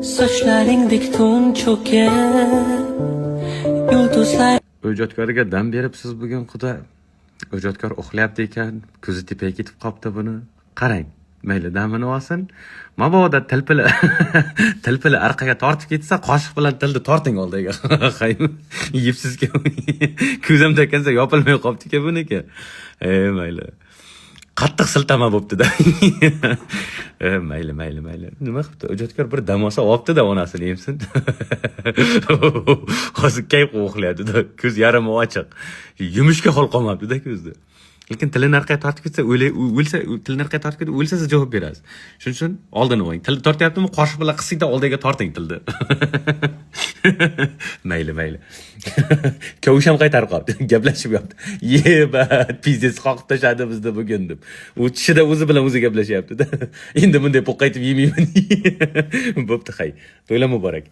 Sochlaringdek to'n cho'kib yulduzlar Ijodkorga dam beribsiz bugun xudo. Ijodkor uxlayapti ekan, ko'zi tepaga ketib qopti buni. Qarang, mayli damini olsin. Mabodo tilpili tilpili orqaga tortib ketsa, qoshiq bilan tilni torting oldiga. Yeyibsizki. Ko'zim takansa yopilmay qopti-ku buniki. Mayli. Qattiq siltama bo'pti-da. Mayli. Nima qilibdi? Ijodkor bir dam olsa olibdi-da onasini emsin. Hozir kayf uxlayapti-da. Ko'z yarimi ochiq. Yumushga hol qolmabdi-da ko'zda. Lekin tilini orqaga tortib ketsa, o'lsa, tilini orqaga tortib ketsa, o'lsa siz javob berasiz. Shuning uchun oldini qo'ying. Tilni tortyaptimi, qoshiq bilan qisingda oldiga torting tilni. Mayli. Kavusham qaytarib qoldi. Gaplashib yotdi. Yebat, pizdes qoqib tashladi bizni bugun deb. U tishida o'zi bilan o'zi gaplashyapti-da. Endi bunday po'q qaytib yemayman. Bo'pti, hay. To'ylar muborak.